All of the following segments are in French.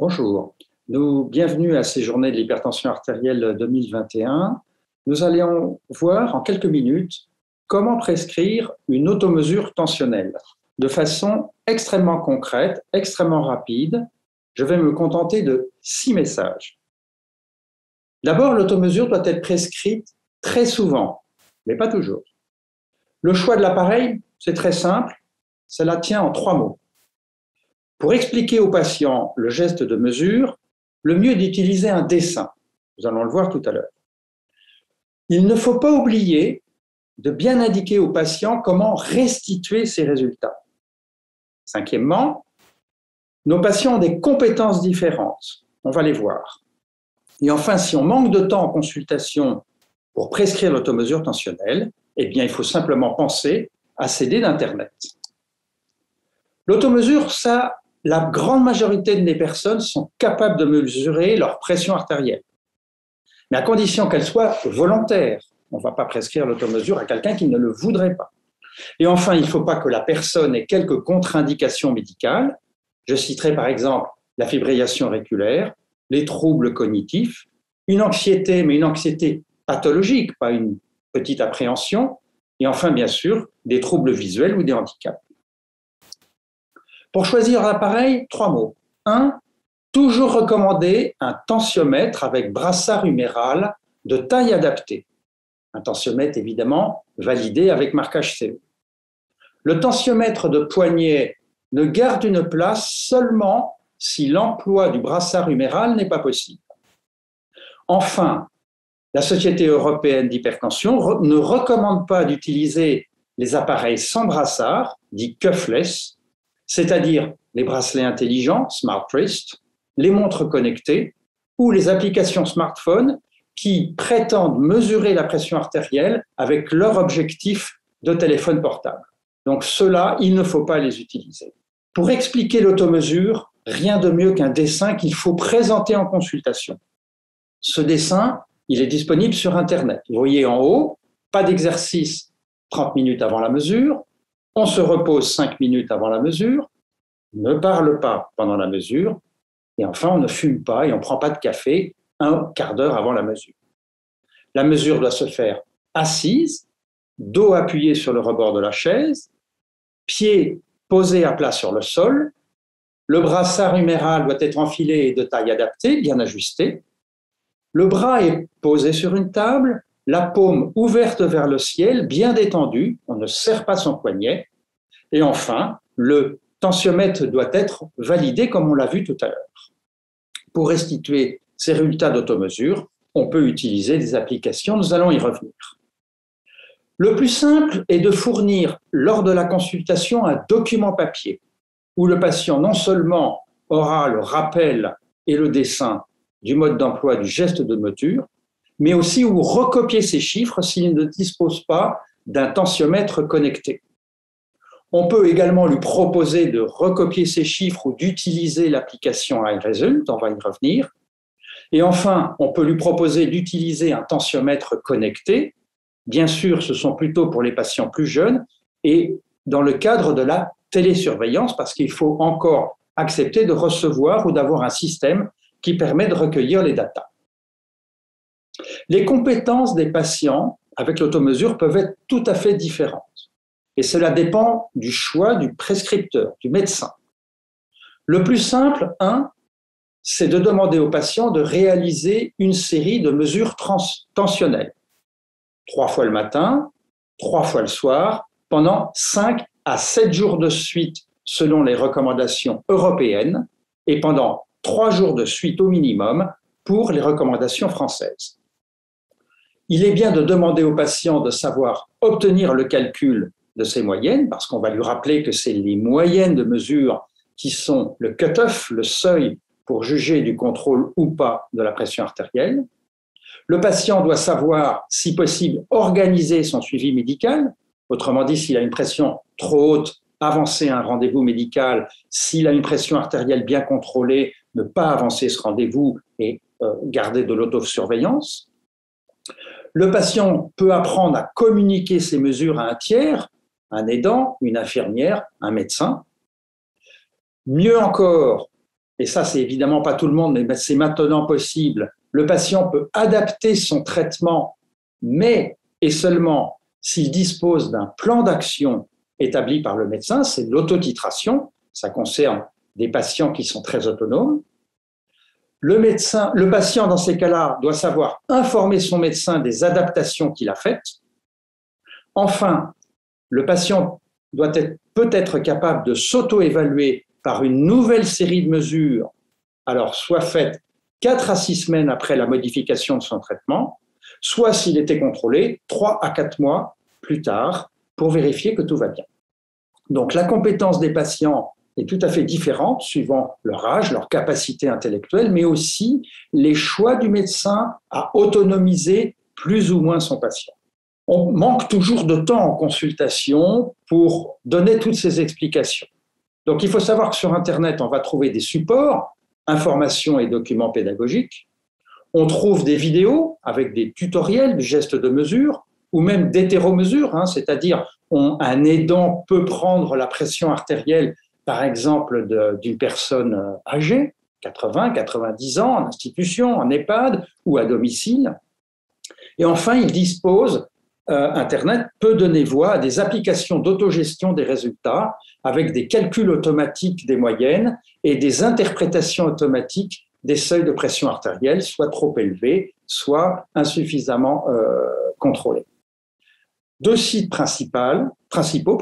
Bonjour, bienvenue à ces journées de l'hypertension artérielle 2021. Nous allons voir en quelques minutes comment prescrire une automesure tensionnelle de façon extrêmement concrète, extrêmement rapide. Je vais me contenter de 6 messages. D'abord, l'automesure doit être prescrite très souvent, mais pas toujours. Le choix de l'appareil, c'est très simple, cela tient en 3 mots. Pour expliquer au patient le geste de mesure, le mieux est d'utiliser un dessin. Nous allons le voir tout à l'heure. Il ne faut pas oublier de bien indiquer au patient comment restituer ses résultats. Cinquièmement, nos patients ont des compétences différentes. On va les voir. Et enfin, si on manque de temps en consultation pour prescrire l'automesure tensionnelle, eh bien, il faut simplement penser à s'aider d'Internet. L'automesure, ça, la grande majorité des personnes sont capables de mesurer leur pression artérielle, mais à condition qu'elle soit volontaire. On ne va pas prescrire l'automesure à quelqu'un qui ne le voudrait pas. Et enfin, il ne faut pas que la personne ait quelques contre-indications médicales. Je citerai par exemple la fibrillation auriculaire, les troubles cognitifs, une anxiété, mais une anxiété pathologique, pas une petite appréhension, et enfin, bien sûr, des troubles visuels ou des handicaps. Pour choisir l'appareil, 3 mots. 1. Toujours recommander un tensiomètre avec brassard huméral de taille adaptée. Un tensiomètre, évidemment, validé avec marquage CE. Le tensiomètre de poignet ne garde une place seulement si l'emploi du brassard huméral n'est pas possible. Enfin, la Société européenne d'hypertension ne recommande pas d'utiliser les appareils sans brassard, dits cuffless, c'est-à-dire les bracelets intelligents, smart wrist, les montres connectées ou les applications smartphone qui prétendent mesurer la pression artérielle avec leur objectif de téléphone portable. Donc ceux-là, il ne faut pas les utiliser. Pour expliquer l'automesure, rien de mieux qu'un dessin qu'il faut présenter en consultation. Ce dessin, il est disponible sur Internet. Vous voyez en haut, pas d'exercice 30 minutes avant la mesure, on se repose 5 minutes avant la mesure, ne parle pas pendant la mesure, et enfin, on ne fume pas et on ne prend pas de café un quart d'heure avant la mesure. La mesure doit se faire assise, dos appuyé sur le rebord de la chaise, pieds posés à plat sur le sol, le brassard huméral doit être enfilé et de taille adaptée, bien ajusté, le bras est posé sur une table, la paume ouverte vers le ciel, bien détendue, on ne serre pas son poignet, et enfin, le tensiomètre doit être validé comme on l'a vu tout à l'heure. Pour restituer ces résultats d'automesure, on peut utiliser des applications, nous allons y revenir. Le plus simple est de fournir lors de la consultation un document papier où le patient non seulement aura le rappel et le dessin du mode d'emploi du geste de mesure, mais aussi où recopier ces chiffres s'il ne dispose pas d'un tensiomètre connecté. On peut également lui proposer de recopier ces chiffres ou d'utiliser l'application iResult, on va y revenir. Et enfin, on peut lui proposer d'utiliser un tensiomètre connecté. Bien sûr, ce sont plutôt pour les patients plus jeunes et dans le cadre de la télésurveillance, parce qu'il faut encore accepter de recevoir ou d'avoir un système qui permet de recueillir les datas. Les compétences des patients avec l'automesure peuvent être tout à fait différentes. Et cela dépend du choix du prescripteur, du médecin. Le plus simple, c'est de demander au patient de réaliser une série de mesures tensionnelles. 3 fois le matin, 3 fois le soir, pendant 5 à 7 jours de suite selon les recommandations européennes et pendant 3 jours de suite au minimum pour les recommandations françaises. Il est bien de demander au patient de savoir obtenir le calcul de ces moyennes, parce qu'on va lui rappeler que c'est les moyennes de mesure qui sont le cut-off, le seuil pour juger du contrôle ou pas de la pression artérielle. Le patient doit savoir, si possible, organiser son suivi médical, autrement dit, s'il a une pression trop haute, avancer un rendez-vous médical, s'il a une pression artérielle bien contrôlée, ne pas avancer ce rendez-vous et garder de l'autosurveillance. Le patient peut apprendre à communiquer ces mesures à un tiers, un aidant, une infirmière, un médecin. Mieux encore, et ça c'est évidemment pas tout le monde, mais c'est maintenant possible, le patient peut adapter son traitement, mais et seulement s'il dispose d'un plan d'action établi par le médecin, c'est l'autotitration, ça concerne des patients qui sont très autonomes. Le patient, dans ces cas-là, doit savoir informer son médecin des adaptations qu'il a faites. Enfin, le patient peut être capable de s'auto-évaluer par une nouvelle série de mesures, alors soit faites 4 à 6 semaines après la modification de son traitement, soit s'il était contrôlé 3 à 4 mois plus tard pour vérifier que tout va bien. Donc la compétence des patients est tout à fait différente suivant leur âge, leur capacité intellectuelle, mais aussi les choix du médecin à autonomiser plus ou moins son patient. On manque toujours de temps en consultation pour donner toutes ces explications. Donc il faut savoir que sur Internet, on va trouver des supports, informations et documents pédagogiques. On trouve des vidéos avec des tutoriels, des gestes de mesure, ou même d'hétéromesure, c'est-à-dire un aidant peut prendre la pression artérielle, par exemple, d'une personne âgée, 80, 90 ans, en institution, en EHPAD ou à domicile. Et enfin, il dispose, Internet peut donner voix à des applications d'autogestion des résultats avec des calculs automatiques des moyennes et des interprétations automatiques des seuils de pression artérielle, soit trop élevés, soit insuffisamment contrôlés. 2 sites principaux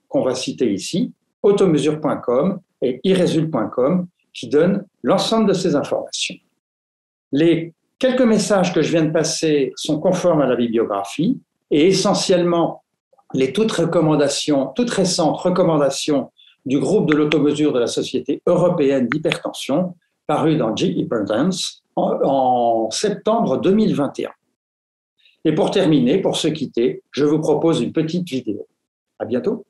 qu'on va citer ici, automesure.com et iResult.com, qui donnent l'ensemble de ces informations. Les quelques messages que je viens de passer sont conformes à la bibliographie et essentiellement les toutes récentes recommandations du groupe de l'automesure de la Société européenne d'hypertension, paru dans G-Hypertense en septembre 2021. Et pour terminer, pour se quitter, je vous propose une petite vidéo. À bientôt.